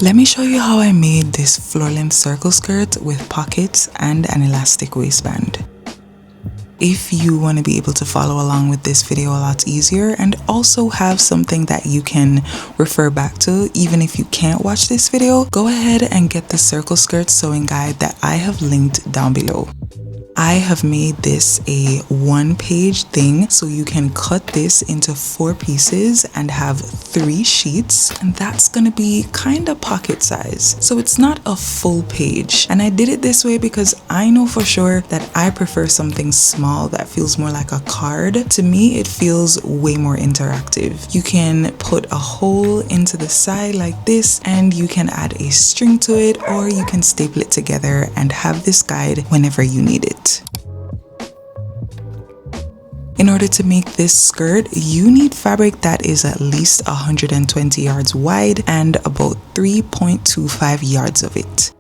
Let me show you how I made this floor length circle skirt with pockets and an elastic waistband. If you want to be able to follow along with this video a lot easier and also have something that you can refer back to even if you can't watch this video, go ahead and get the circle skirt sewing guide that I have linked down below. I have made this a one-page thing, so you can cut this into 4 pieces and have 3 sheets, and that's gonna be kind of pocket size. So it's not a full page, and I did it this way because I know for sure that I prefer something small that feels more like a card. To me, it feels way more interactive. You can put a hole into the side like this, and you can add a string to it, or you can staple it together and have this guide whenever you need it. In order to make this skirt, you need fabric that is at least 120 yards wide and about 3.25 yards of it.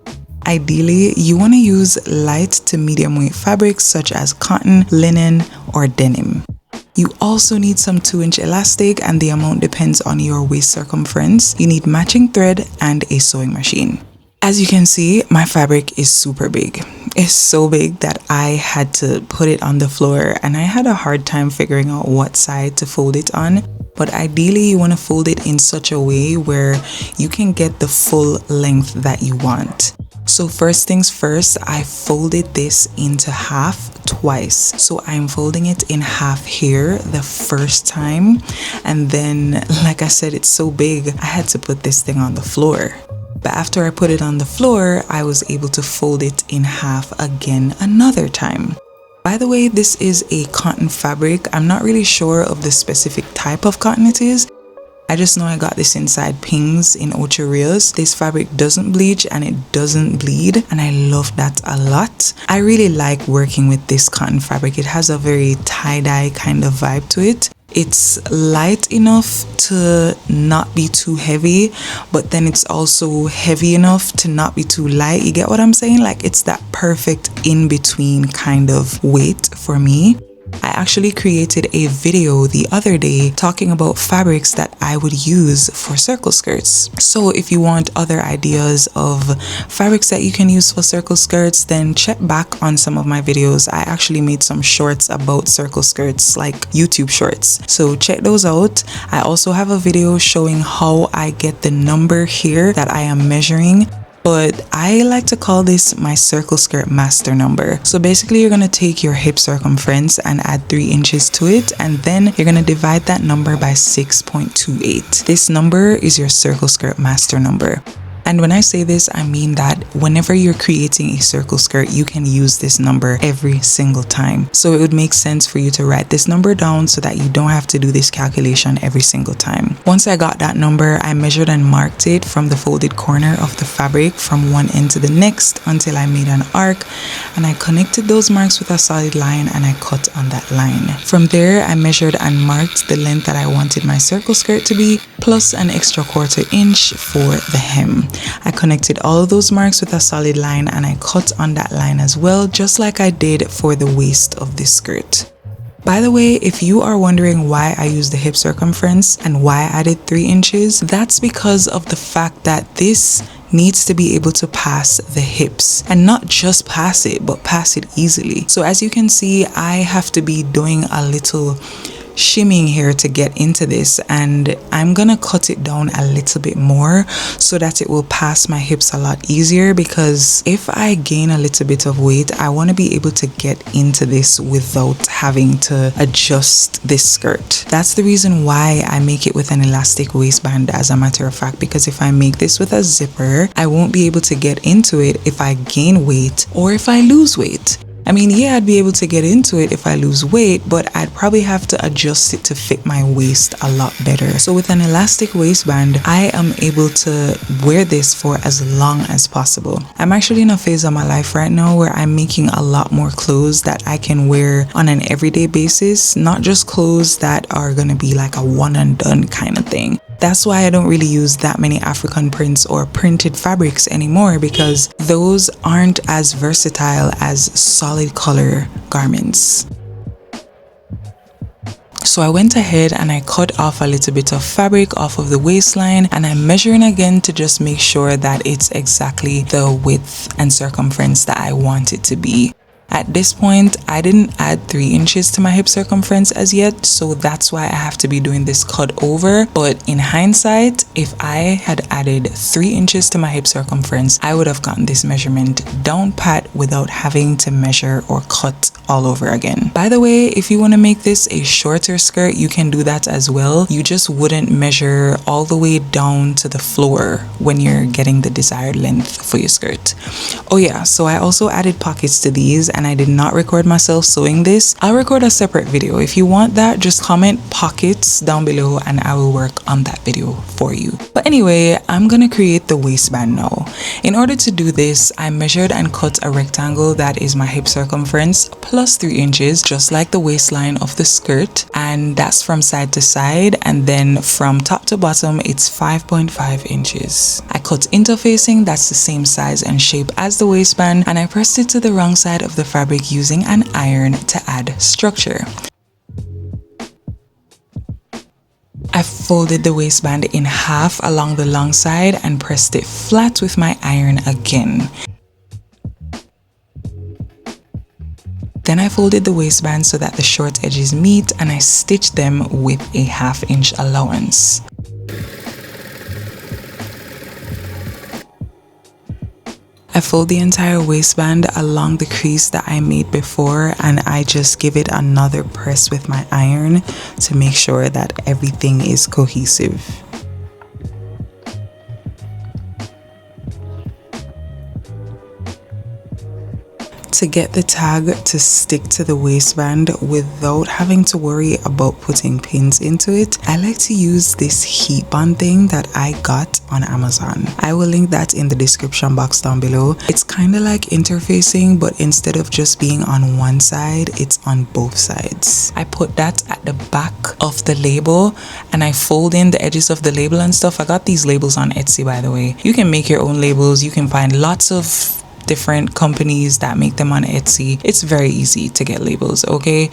Ideally, you want to use light to medium weight fabrics such as cotton, linen, or denim. You also need some 2-inch elastic, and the amount depends on your waist circumference. You need matching thread and a sewing machine. As you can see, my fabric is super big. It's so big that I had to put it on the floor, and I had a hard time figuring out what side to fold it on. But ideally, you want to fold it in such a way where you can get the full length that you want. So first things first, I folded this into half twice. So I'm folding it in half here the first time, and then, like I said, it's so big, I had to put this thing on the floor. But after I put it on the floor, I was able to fold it in half again another time. By the way, this is a cotton fabric. I'm not really sure of the specific type of cotton it is. I just know I got this inside Pings in Ocho Rios. This fabric doesn't bleach and it doesn't bleed, and I love that a lot. I really like working with this cotton fabric. It has a very tie-dye kind of vibe to it. It's light enough to not be too heavy, but then it's also heavy enough to not be too light. You get what I'm saying? Like, it's that perfect in-between kind of weight for me. I actually created a video the other day talking about fabrics that I would use for circle skirts. So if you want other ideas of fabrics that you can use for circle skirts, then check back on some of my videos. I actually made some shorts about circle skirts, like YouTube shorts. So check those out. I also have a video showing how I get the number here that I am measuring, but I like to call this my circle skirt master number. So basically, you're gonna take your hip circumference and add 3 inches to it, and then you're gonna divide that number by 6.28. This number is your circle skirt master number. And when I say this, I mean that whenever you're creating a circle skirt, you can use this number every single time. So it would make sense for you to write this number down so that you don't have to do this calculation every single time. Once I got that number, I measured and marked it from the folded corner of the fabric from one end to the next until I made an arc, and I connected those marks with a solid line and I cut on that line. From there, I measured and marked the length that I wanted my circle skirt to be, plus an extra 1/4 inch for the hem. I connected all of those marks with a solid line and I cut on that line as well, just like I did for the waist of this skirt. By the way, if you are wondering why I used the hip circumference and why I added 3 inches, that's because of the fact that this needs to be able to pass the hips, and not just pass it, but pass it easily. So as you can see, I have to be doing a little shimming here to get into this, and I'm gonna cut it down a little bit more so that it will pass my hips a lot easier, because if I gain a little bit of weight, I want to be able to get into this without having to adjust this skirt. That's the reason why I make it with an elastic waistband, as a matter of fact, because if I make this with a zipper, I won't be able to get into it if I gain weight or if I lose weight. I mean, yeah, I'd be able to get into it if I lose weight, but I'd probably have to adjust it to fit my waist a lot better. So with an elastic waistband, I am able to wear this for as long as possible. I'm actually in a phase of my life right now where I'm making a lot more clothes that I can wear on an everyday basis, not just clothes that are gonna be like a one and done kind of thing. That's why I don't really use that many African prints or printed fabrics anymore, because those aren't as versatile as solid color garments. So I went ahead and I cut off a little bit of fabric off of the waistline, and I'm measuring again to just make sure that it's exactly the width and circumference that I want it to be. At this point, I didn't add 3 inches to my hip circumference as yet, so that's why I have to be doing this cut over. But in hindsight, if I had added 3 inches to my hip circumference, I would have gotten this measurement down pat without having to measure or cut all over again. By the way, if you want to make this a shorter skirt, you can do that as well. You just wouldn't measure all the way down to the floor when you're getting the desired length for your skirt. Oh yeah, so I also added pockets to these, and I did not record myself sewing this. I'll record a separate video. If you want that, just comment pockets down below and I will work on that video for you. But anyway, I'm gonna create the waistband now. In order to do this, I measured and cut a rectangle that is my hip circumference plus 3 inches, just like the waistline of the skirt, and that's from side to side, and then from top to bottom it's 5.5 inches. I cut interfacing that's the same size and shape as the waistband, and I pressed it to the wrong side of the fabric using an iron to add structure. I folded the waistband in half along the long side and pressed it flat with my iron again. Then I folded the waistband so that the short edges meet, and I stitched them with a 1/2 inch allowance. I fold the entire waistband along the crease that I made before, and I just give it another press with my iron to make sure that everything is cohesive. To get the tag to stick to the waistband without having to worry about putting pins into it, I like to use this heat bond thing that I got on Amazon. I will link that in the description box down below. It's kind of like interfacing, but instead of just being on one side, it's on both sides. I put that at the back of the label, and I fold in the edges of the label and stuff. I got these labels on Etsy, by the way. You can make your own labels. You can find lots of different companies that make them on Etsy. It's very easy to get labels, okay?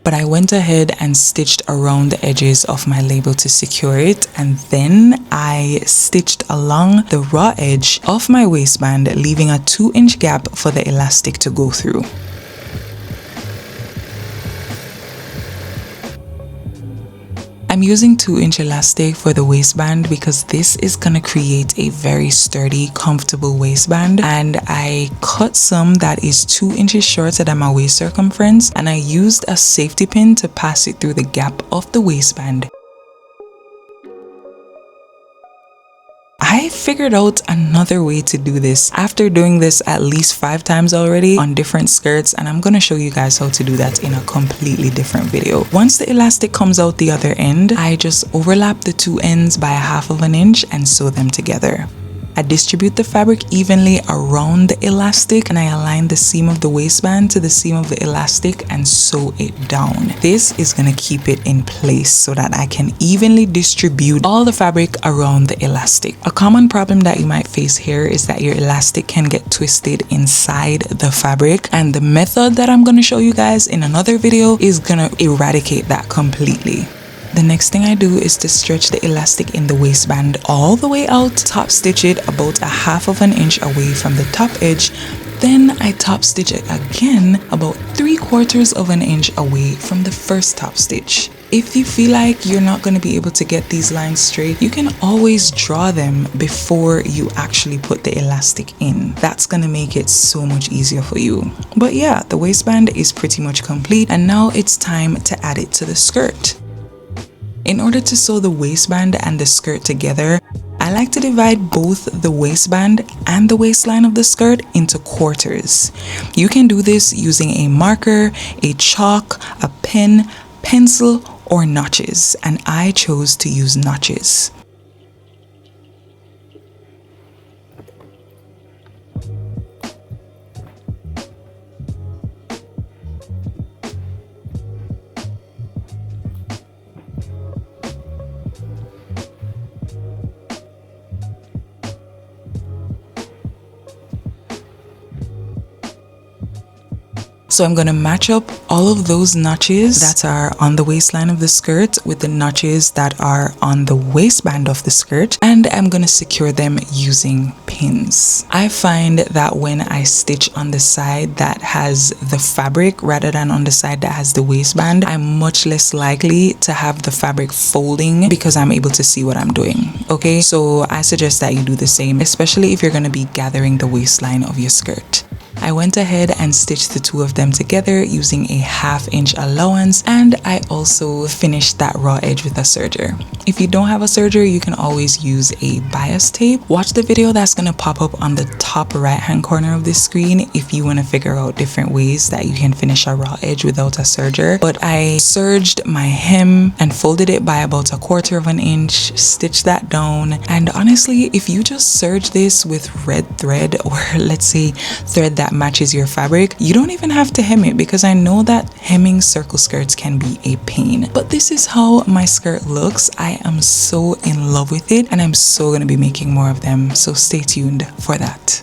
But I went ahead and stitched around the edges of my label to secure it, and then I stitched along the raw edge of my waistband, leaving a 2-inch gap for the elastic to go through. I'm using 2-inch elastic for the waistband because this is gonna create a very sturdy, comfortable waistband, and I cut some that is 2 inches shorter than my waist circumference, and I used a safety pin to pass it through the gap of the waistband. I figured out another way to do this after doing this at least 5 times already on different skirts, and I'm gonna show you guys how to do that in a completely different video. Once the elastic comes out the other end, I just overlap the 2 ends by 1/2 inch and sew them together. I distribute the fabric evenly around the elastic, and I align the seam of the waistband to the seam of the elastic and sew it down. This is gonna keep it in place so that I can evenly distribute all the fabric around the elastic. A common problem that you might face here is that your elastic can get twisted inside the fabric, and the method that I'm gonna show you guys in another video is gonna eradicate that completely. The next thing I do is to stretch the elastic in the waistband all the way out, top stitch it about 1/2 inch away from the top edge, then I top stitch it again about 3/4 inch away from the first top stitch. If you feel like you're not going to be able to get these lines straight, you can always draw them before you actually put the elastic in. That's going to make it so much easier for you. But yeah, the waistband is pretty much complete, and now it's time to add it to the skirt. In order to sew the waistband and the skirt together, I like to divide both the waistband and the waistline of the skirt into quarters. You can do this using a marker, a chalk, a pen, pencil, or notches, and I chose to use notches. So I'm going to match up all of those notches that are on the waistline of the skirt with the notches that are on the waistband of the skirt, and I'm going to secure them using pins. I find that when I stitch on the side that has the fabric rather than on the side that has the waistband, I'm much less likely to have the fabric folding because I'm able to see what I'm doing. Okay, so I suggest that you do the same, especially if you're going to be gathering the waistline of your skirt. I went ahead and stitched the two of them together using a 1/2 inch allowance, and I also finished that raw edge with a serger. If you don't have a serger, you can always use a bias tape. Watch the video that's going to pop up on the top right hand corner of this screen if you want to figure out different ways that you can finish a raw edge without a serger. But I serged my hem and folded it by about 1/4 inch, stitched that down, and honestly, if you just serge this with red thread, or let's say thread that matches your fabric, you don't even have to hem it, because I know that hemming circle skirts can be a pain. But this is how my skirt looks. I am so in love with it, and I'm so going to be making more of them, so stay tuned for that.